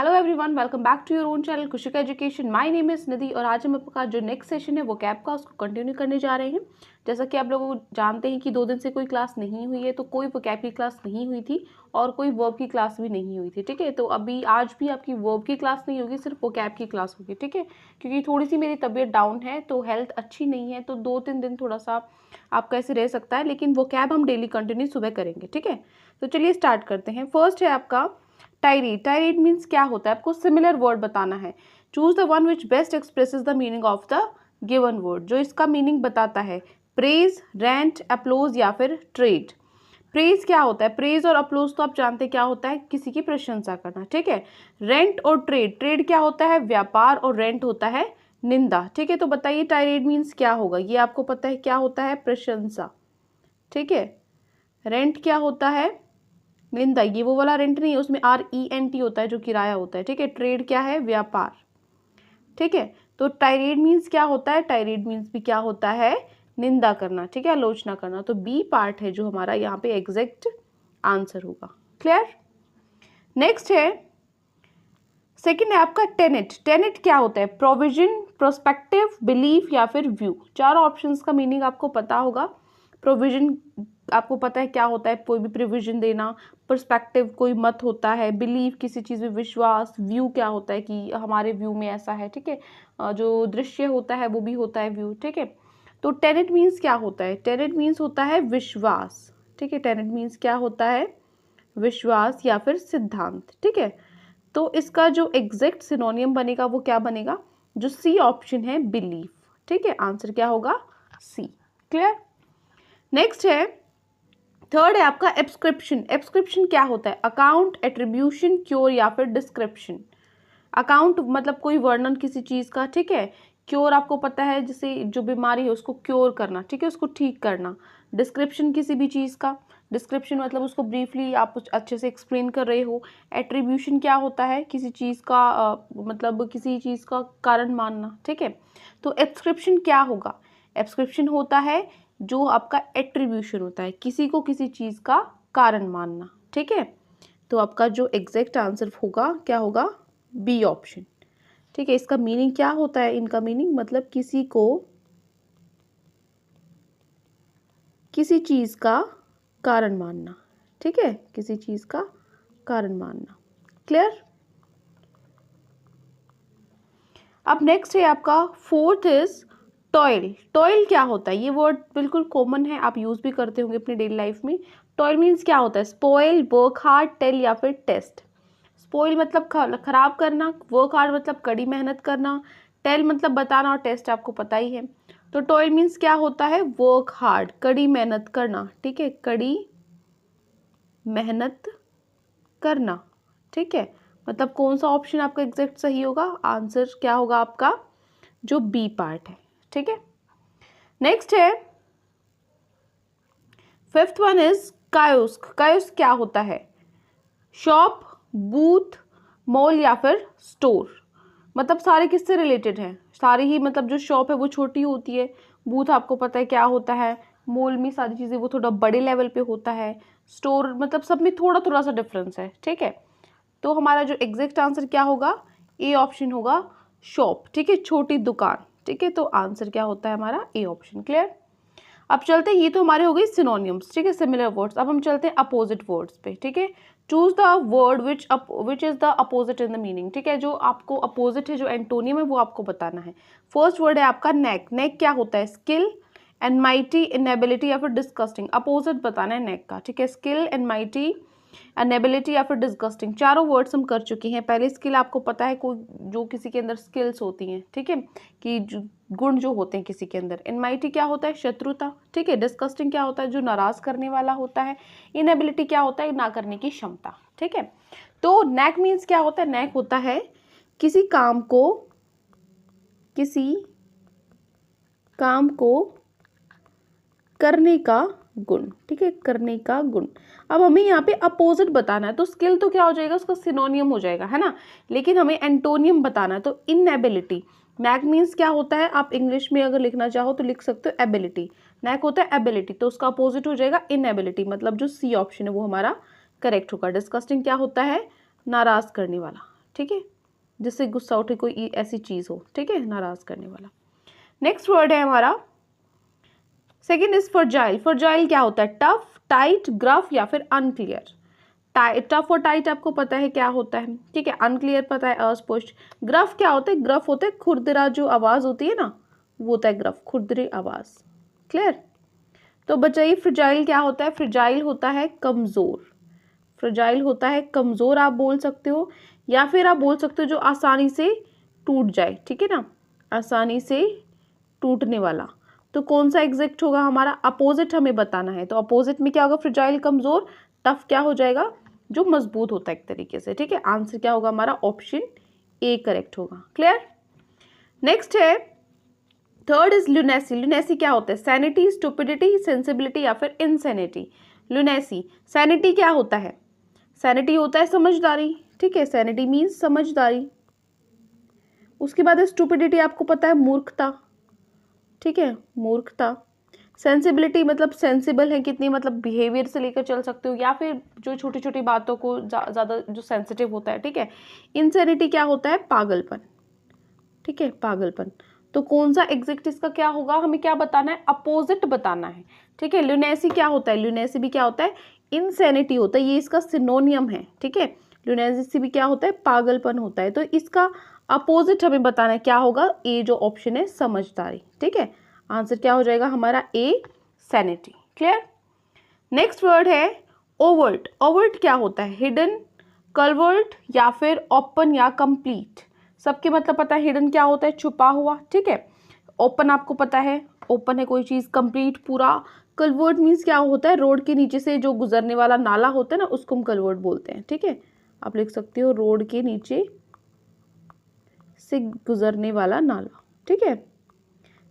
Hello everyone, welcome back to your own channel Khushi का education. My name is Nidhi और आज हम आपका जो नेक्स्ट सेशन है वो कैप का उसको कंटिन्यू करने जा रहे हैं। जैसा कि आप लोग जानते हैं कि 2 दिन से कोई क्लास नहीं हुई है, तो कोई वो कैप की क्लास नहीं हुई थी और कोई वर्ब की क्लास भी नहीं हुई थी। ठीक है, तो अभी आज भी आपकी वर्ब की क्लास नहीं होगी, सिर्फ वो कैप की क्लास होगी। ठीक है, क्योंकि थोड़ी सी मेरी तबीयत डाउन है, तो हेल्थ अच्छी नहीं है, तो 2-3 दिन थोड़ा सा आपका ऐसे रह सकता है, लेकिन वो कैप हम डेली कंटिन्यू सुबह करेंगे। ठीक है, तो चलिए स्टार्ट करते हैं। फर्स्ट है आपका टाइरीड। टाइरीड मीन्स क्या होता है, आपको सिमिलर वर्ड बताना है। Choose the one which best expresses the meaning of the given word, जो इसका मीनिंग बताता है। प्रेज, रेंट, अपलोज या फिर ट्रेड। प्रेज क्या होता है, प्रेज और अपलोज तो आप जानते हैं क्या होता है, किसी की प्रशंसा करना। ठीक है, रेंट और ट्रेड, ट्रेड क्या होता है, व्यापार, और रेंट होता है निंदा। ठीक है, तो बताइए टाइरीड मीन्स क्या होगा, ये आपको पता है क्या होता है, प्रशंसा। ठीक है, रेंट क्या होता है, निंदा। ये वो वाला रेंट नहीं है, उसमें RENT होता है जो किराया होता है। ठीक है, ट्रेड क्या है, व्यापार। ठीक है, तो टाइरेड मीन्स क्या होता है, टाइरेड मीन्स भी क्या होता है, निंदा करना। ठीक है, आलोचना करना। तो बी पार्ट है जो हमारा यहाँ पे एग्जैक्ट आंसर होगा। क्लियर। नेक्स्ट है, सेकेंड है आपका टेनेट। टेनेट क्या होता है, प्रोविजन, प्रोस्पेक्टिव, बिलीफ या फिर व्यू। चारों ऑप्शंस का मीनिंग आपको पता होगा। प्रोविजन आपको पता है क्या होता है, कोई भी प्रोविजन देना। पर्सपेक्टिव कोई मत होता है। बिलीव किसी चीज़ में विश्वास। व्यू क्या होता है कि हमारे व्यू में ऐसा है। ठीक है, जो दृश्य होता है वो भी होता है व्यू। ठीक है, तो टेनेट मीन्स क्या होता है, टेनेट मीन्स होता है विश्वास। ठीक है, टेनेट मीन्स क्या होता है, विश्वास या फिर सिद्धांत। ठीक है, तो इसका जो एग्जैक्ट सिनोनियम बनेगा वो क्या बनेगा, जो सी ऑप्शन है, बिलीफ। ठीक है, आंसर क्या होगा, सी। क्लियर। नेक्स्ट है, थर्ड है आपका एब्सक्रिप्शन। एब्सक्रिप्शन क्या होता है, अकाउंट, एट्रीब्यूशन, क्योर या फिर डिस्क्रिप्शन। अकाउंट मतलब कोई वर्णन किसी चीज का। ठीक है, क्योर आपको पता है जैसे जो बीमारी है उसको क्योर करना। ठीक है, उसको ठीक करना। डिस्क्रिप्शन किसी भी चीज का, डिस्क्रिप्शन मतलब उसको ब्रीफली आप कुछ अच्छे से एक्सप्लेन कर रहे हो। एट्रीब्यूशन क्या होता है, किसी चीज का मतलब किसी चीज का कारण मानना। ठीक है, तो एब्सक्रिप्शन क्या होगा, एब्सक्रिप्शन होता है जो आपका एट्रीब्यूशन होता है, किसी को किसी चीज का कारण मानना। ठीक है, तो आपका जो एग्जैक्ट आंसर होगा क्या होगा, बी ऑप्शन। ठीक है, इसका मीनिंग क्या होता है, इनका मीनिंग मतलब किसी को किसी चीज का कारण मानना। ठीक है, किसी चीज का कारण मानना। क्लियर। अब नेक्स्ट है आपका फोर्थ इज टॉयल। टॉयल क्या होता है, ये वर्ड बिल्कुल कॉमन है, आप यूज भी करते होंगे अपनी डेली लाइफ में। टॉयल मीन्स क्या होता है, स्पॉइल, वर्क हार्ड, टेल या फिर टेस्ट। स्पॉइल मतलब खराब करना, वर्क हार्ड मतलब कड़ी मेहनत करना, टेल मतलब बताना, और टेस्ट आपको पता ही है। तो टॉयल मीन्स क्या होता है, वर्क हार्ड, कड़ी मेहनत करना। ठीक है, कड़ी मेहनत करना। ठीक है, मतलब कौन सा ऑप्शन आपका एग्जैक्ट सही होगा, आंसर क्या होगा आपका, जो बी पार्ट है। ठीक है, नेक्स्ट है fifth one is kiosk. Kiosk क्या होता है, शॉप, बूथ, मॉल या फिर स्टोर। मतलब सारे किससे रिलेटेड हैं, सारी ही, मतलब जो शॉप है वो छोटी होती है, बूथ आपको पता है क्या होता है, मॉल में सारी चीज़ें वो थोड़ा बड़े लेवल पे होता है, स्टोर मतलब सब में थोड़ा थोड़ा सा डिफरेंस है। ठीक है, तो हमारा जो एग्जैक्ट आंसर क्या होगा, ए ऑप्शन होगा, शॉप। ठीक है, छोटी दुकान। ठीक है, तो आंसर क्या होता है हमारा, ए ऑप्शन। क्लियर। अब चलते हैं, ये तो हमारे हो गई सिनोनियम्स। ठीक है, सिमिलर वर्ड्स। अब हम चलते हैं अपोजिट वर्ड्स पे। ठीक है, choose the word which is the opposite in the meaning. ठीक है, जो आपको अपोजिट है, जो एंटोनियम है, वो आपको बताना है। फर्स्ट वर्ड है आपका नेक। नेक क्या होता है, स्किल, एनमाइटी, इनएबिलिटी या फिर डिस्कस्टिंग। अपोजिट बताना है नेक का। ठीक है, स्किल, एनमाइटी, एनेबिलिटी या फिर डिस्गस्टिंग। चारों वर्ड्स हम कर चुके हैं। पहले स्किल आपको पता है, कोई जो किसी के अंदर स्किल्स होती हैं। ठीक है, कि गुण जो होते हैं किसी के अंदर। इनमाइटी क्या होता है, शत्रुता। ठीक है, डिस्गस्टिंग क्या होता है, जो नाराज करने वाला होता है। इनएबिलिटी क्या होता है, ना करने की क्षमता। ठीक है, तो नेक मीन्स क्या होता है, नेक होता है किसी काम को करने का गुण। ठीक है, करने का गुण। अब हमें यहाँ पे अपोजिट बताना है, तो स्किल तो क्या हो जाएगा, उसका सिनोनियम हो जाएगा, है ना, लेकिन हमें एंटोनियम बताना है। तो इनएबिलिटी, नैक मीन्स क्या होता है, आप इंग्लिश में अगर लिखना चाहो तो लिख सकते हो एबिलिटी। नैक होता है एबिलिटी, तो उसका अपोजिट हो जाएगा इनएबिलिटी, मतलब जो सी ऑप्शन है वो हमारा करेक्ट होगा। डिस्कस्टिंग क्या होता है, नाराज करने वाला। ठीक है, जिससे गुस्सा उठे, कोई ऐसी चीज़ हो, ठीक है, नाराज़ करने वाला। नेक्स्ट वर्ड है हमारा सेकेंड इज फर्जाइल। फर्जाइल क्या होता है? टफ, टाइट, ग्रफ या फिर अनक्लियर। टफ और टाइट आपको पता है क्या होता है, ठीक है। अनक्लियर पता है, अस्पष्ट। ग्रफ क्या होता है? ग्रफ होता है खुरदरा, जो आवाज़ होती है ना, वो होता है ग्रफ, खुरदरी आवाज़। क्लियर? तो बचाइए, फ्रजाइल क्या होता है? फ्रजाइल होता है कमज़ोर। फ्रजाइल होता है कमज़ोर, आप बोल सकते हो, या फिर आप बोल सकते हो जो आसानी से टूट जाए, ठीक है ना, आसानी से टूटने वाला। तो कौन सा एग्जैक्ट होगा हमारा? अपोजिट हमें बताना है। तो अपोजिट में क्या होगा? फ्रजाइल कमज़ोर, टफ क्या हो जाएगा? जो मजबूत होता है एक तरीके से, ठीक है। आंसर क्या होगा हमारा? ऑप्शन ए करेक्ट होगा। क्लियर? नेक्स्ट है थर्ड इज लुनेसी। लुनेसी क्या होता है? सैनिटी, स्टुपिडिटी, सेंसिबिलिटी या फिर इनसैनिटी। लुनेसी, सैनिटी क्या होता है? सैनिटी होता है समझदारी, ठीक है, सैनिटी मीन्स समझदारी। उसके बाद स्टुपिडिटी आपको पता है मूर्खता, ठीक है, मूर्खता। सेंसिबिलिटी मतलब सेंसिबल है कितनी, मतलब बिहेवियर से लेकर चल सकते हो, या फिर जो छोटी छोटी बातों को ज़्यादा जो सेंसिटिव होता है, ठीक है। इनसैनिटी क्या होता है? पागलपन, ठीक है, पागलपन। तो कौन सा एग्जैक्ट इसका क्या होगा? हमें क्या बताना है? अपोजिट बताना है, ठीक है। लुनेसी क्या होता है? लुनेसी भी क्या होता है? इनसैनिटी होता है, ये इसका सिनोनियम है, ठीक है। लुनेसी भी क्या होता है? पागलपन होता है। तो इसका अपोजिट हमें बताना है, क्या होगा? ए जो ऑप्शन है, समझदारी, ठीक है। आंसर क्या हो जाएगा हमारा? ए, सैनिटी। क्लियर? नेक्स्ट वर्ड है ओवर्ट। ओवर्ट क्या होता है? हिडन, कलवर्ट या फिर ओपन या कंप्लीट। सबके मतलब पता है, हिडन क्या होता है? छुपा हुआ, ठीक है। ओपन आपको पता है, ओपन है कोई चीज़, कंप्लीट पूरा। कलवर्ट मीन्स क्या होता है? रोड के नीचे से जो गुजरने वाला नाला होता है ना, उसको हम कलवर्ट बोलते हैं, ठीक है। आप लिख सकते हो रोड के नीचे से गुजरने वाला नाला, ठीक है।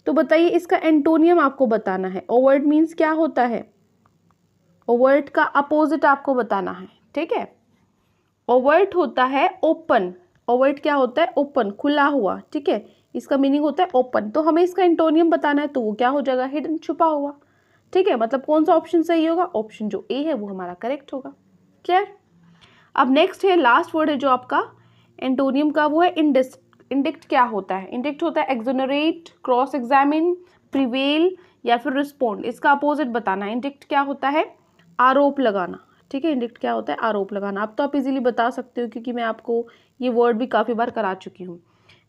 तो बताइए इसका एंटोनियम आपको बताना है। ओवर्ट मीन्स क्या होता है? ओवर्ट का अपोजिट आपको बताना है, ठीक है। ओवर्ट होता है ओपन। ओवर्ट क्या होता है? ओपन, खुला हुआ, ठीक है। इसका मीनिंग होता है ओपन। तो हमें इसका एंटोनियम बताना है, तो वो क्या हो जाएगा? हिडन, छुपा हुआ, ठीक है। मतलब कौन सा ऑप्शन सही होगा? ऑप्शन जो ए है वो हमारा करेक्ट होगा। क्लियर? अब नेक्स्ट है, लास्ट वर्ड है जो आपका एंटोनियम का, वो है इंडिक्ट। इंडिक्ट क्या होता है? इंडिक्ट होता है एक्सोनरेट, क्रॉस एग्जामिन, प्रिवेल या फिर रिस्पोंड। इसका अपोजिट बताना है। इंडिक्ट क्या होता है? आरोप लगाना, ठीक है। इंडिक्ट क्या होता है? आरोप लगाना। अब तो आप इजीली बता सकते हो, क्योंकि मैं आपको ये वर्ड भी काफ़ी बार करा चुकी हूँ।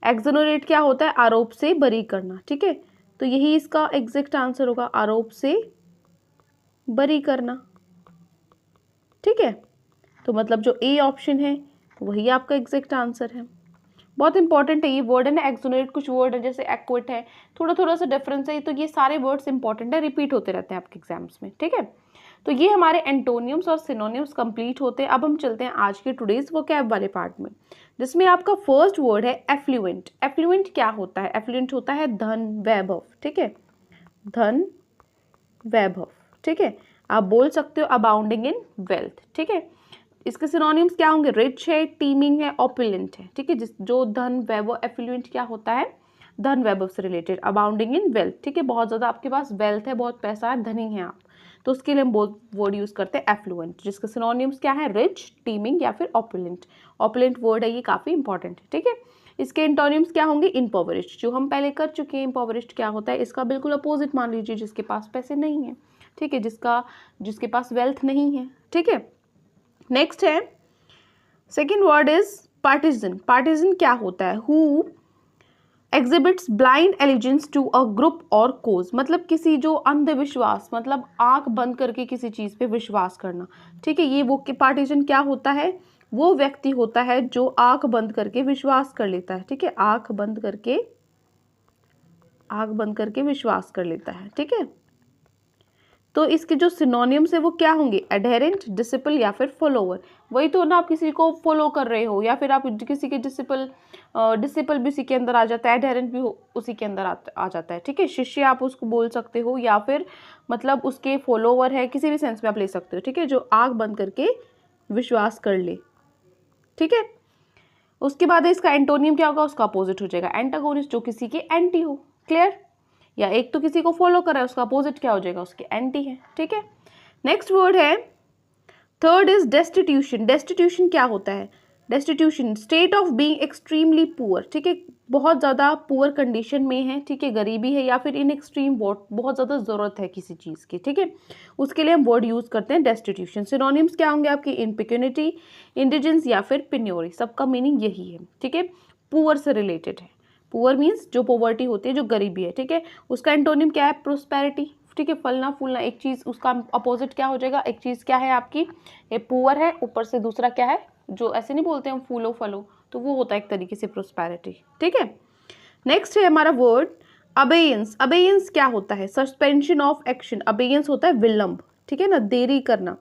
एक्सोनरेट क्या होता है? आरोप से बरी करना, ठीक है। तो यही इसका एग्जैक्ट आंसर होगा, आरोप से बरी करना, ठीक है। तो मतलब जो ए ऑप्शन है वही आपका एग्जैक्ट आंसर है। बहुत इंपॉर्टेंट है ये वर्ड है ना, एक्सोनरेट। कुछ वर्ड है जैसे एक्विट है, थोड़ा थोड़ा सा डिफरेंस है, तो ये सारे वर्ड्स इंपॉर्टेंट है, रिपीट होते रहते हैं आपके एग्जाम्स में, ठीक है। तो ये हमारे एंटोनियम्स और सिनोनियम्स कंप्लीट होते हैं। अब हम चलते हैं आज के टुडेज वोकैब वाले पार्ट में, जिसमें आपका फर्स्ट वर्ड है एफ्लुएंट। एफ्लुएंट क्या होता है? एफ्लुएंट होता है धन, वैभव, ठीक है, धन, वैभव, ठीक है। आप बोल सकते हो अबाउंडिंग इन वेल्थ, ठीक है। इसके सिनोनिम्स क्या होंगे? रिच है, टीमिंग है, ऑपुलेंट है, ठीक है। जो धन, वैभव, एफ्लुएंट क्या होता है? धन वैभव से रिलेटेड, अबाउंडिंग इन वेल्थ, ठीक है। बहुत ज़्यादा आपके पास वेल्थ है, बहुत पैसा है, धनी है आप, तो उसके लिए हम बहुत वर्ड यूज़ करते हैं एफ्लुएंट, जिसके सिनोनिम्स क्या है? रिच, टीमिंग या फिर ऑपुलेंट। ऑपुलेंट वर्ड है, ये काफ़ी इंपॉर्टेंट है, ठीक है। इसके एंटोनिम्स क्या होंगे? इम्पोवरिश्ड, जो हम पहले कर चुके हैं। इम्पोवरिश्ड क्या होता है? इसका बिल्कुल अपोजिट मान लीजिए, जिसके पास पैसे नहीं है, ठीक है, जिसके पास वेल्थ नहीं है, ठीक है। नेक्स्ट है second word is partisan. Partisan क्या होता है? Who exhibits blind allegiance to a group और कोज। मतलब किसी जो अंधविश्वास, मतलब आंख बंद करके किसी चीज़ पे विश्वास करना, ठीक है। ये वो पार्टिजन क्या होता है? वो व्यक्ति होता है जो आंख बंद करके विश्वास कर लेता है, ठीक है। आंख बंद करके विश्वास कर लेता है, ठीक है। तो इसके जो सिनोनिम्स है वो क्या होंगे? एडहेरेंट, डिसिपल या फिर फॉलोवर। वही तो ना, आप किसी को फॉलो कर रहे हो, या फिर आप किसी के डिसिपल भी उसी के अंदर आ जाता है, एडहेरेंट भी उसी के अंदर आ जाता है, ठीक है। शिष्य आप उसको बोल सकते हो, या फिर मतलब उसके फॉलोवर है, किसी भी सेंस में आप ले सकते हो, ठीक है। जो आँख बंद करके विश्वास कर ले, ठीक है। उसके बाद इसका एंटोनियम क्या होगा? उसका अपोजिट हो जाएगा एंटागोनिस्ट, जो किसी के एंटी हो। क्लियर? या एक तो किसी को फॉलो कर रहा है, उसका अपोजिट क्या हो जाएगा? उसके एंटी है, ठीक है। नेक्स्ट वर्ड है थर्ड इज डेस्टिट्यूशन। डेस्टिट्यूशन क्या होता है? Destitution, state of being extremely poor, ठीक है, बहुत ज़्यादा पुअर कंडीशन में है, ठीक है, गरीबी है या फिर इन एक्सट्रीम बहुत ज़्यादा ज़रूरत है किसी चीज़ की, ठीक है, उसके लिए हम वर्ड यूज़ करते हैं डेस्टिट्यूशन। सिनोनिम्स क्या होंगे आपके? इनपिक्यूनिटी, इंडिजेंस या फिर पिन्योरी, सबका मीनिंग यही है, ठीक है, पुअर से रिलेटेड है। पुअर मीन्स जो पॉवर्टी होती है, जो गरीबी है, ठीक है। उसका एंटोनिम क्या है? प्रोस्पेरिटी, ठीक है, फलना फूलना। एक चीज़ उसका अपोजिट क्या हो जाएगा? एक चीज़ क्या है आपकी? ये पुअर है, ऊपर से दूसरा क्या है, जो ऐसे नहीं बोलते हम फूलो फलो, तो वो होता है एक तरीके से प्रोस्पेरिटी, ठीक है। नेक्स्ट है हमारा वर्ड अबेयंस। अबेयंस क्या होता है? Suspension of action. अबेयंस होता है विलंब, ठीक है ना, देरी करना,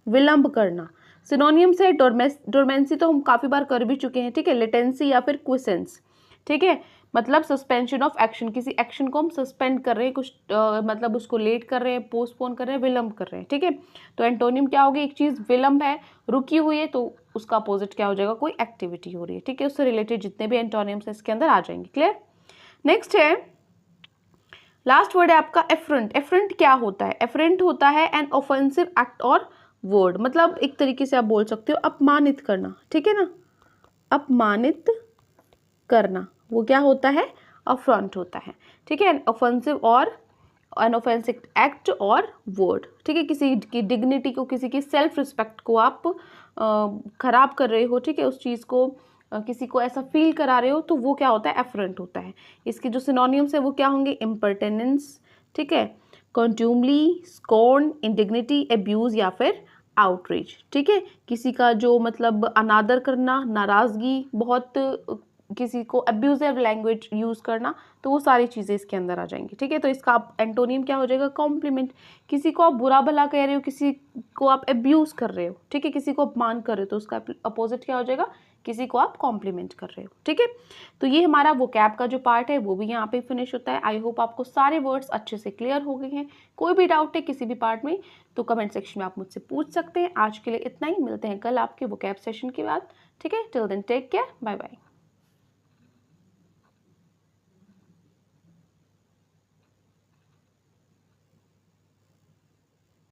विलंब करना। सिनोनियम्स है डोरमेंसी, तो हम काफ़ी बार कर भी चुके हैं, ठीक है, लेटेंसी या फिर क्विसेंस, ठीक है, मतलब सस्पेंशन ऑफ एक्शन, किसी एक्शन को हम सस्पेंड कर रहे हैं, कुछ मतलब उसको लेट कर रहे हैं, पोस्टपोन कर रहे हैं, विलंब कर रहे हैं, ठीक है। तो एंटोनिम क्या होगी? एक चीज़ विलंब है, रुकी हुई है, तो उसका अपोजिट क्या हो जाएगा? कोई एक्टिविटी हो रही है, ठीक है, उससे रिलेटेड जितने भी एंटोनिम्स इसके अंदर आ जाएंगे। क्लियर? नेक्स्ट है, लास्ट वर्ड है आपका एफरेंट। एफरेंट क्या होता है? एफरेंट होता है एन ऑफेंसिव एक्ट और वर्ड, मतलब एक तरीके से आप बोल सकते हो अपमानित करना, ठीक है ना, अपमानित करना, वो क्या होता है? अफ्रंट होता है, ठीक है, ऑफेंसिव और अनऑफेंसिव एक्ट और वर्ड, ठीक है, किसी की डिग्निटी को, किसी की सेल्फ रिस्पेक्ट को आप खराब कर रहे हो, ठीक है, उस चीज़ को किसी को ऐसा फील करा रहे हो, तो वो क्या होता है? एफरेंट होता है। इसके जो सिनोनिम्स है वो क्या होंगे? इम्पर्टेनेंस, ठीक है, कंट्यूमली, स्कॉर्न, इंडिग्निटी, एब्यूज या फिर आउटरीच, ठीक है, किसी का जो मतलब अनादर करना, नाराज़गी, बहुत किसी को अब्यूजिव लैंग्वेज यूज़ करना, तो वो सारी चीज़ें इसके अंदर आ जाएंगी, ठीक है। तो इसका एंटोनिम क्या हो जाएगा? कॉम्प्लीमेंट। किसी को आप बुरा भला कह रहे हो, किसी को आप अब्यूज़ कर रहे हो, ठीक है, किसी को अपमान कर रहे हो, तो उसका अपोजिट क्या हो जाएगा? किसी को आप कॉम्प्लीमेंट कर रहे हो, ठीक है। तो ये हमारा वोकैब का जो पार्ट है वो भी यहाँ पे फिनिश होता है। आई होप आपको सारे वर्ड्स अच्छे से क्लियर हो गए हैं। कोई भी डाउट है किसी भी पार्ट में तो कमेंट सेक्शन में आप मुझसे पूछ सकते हैं। आज के लिए इतना ही, मिलते हैं कल आपके वोकैब सेशन के बाद, ठीक है। Till then take care, bye bye.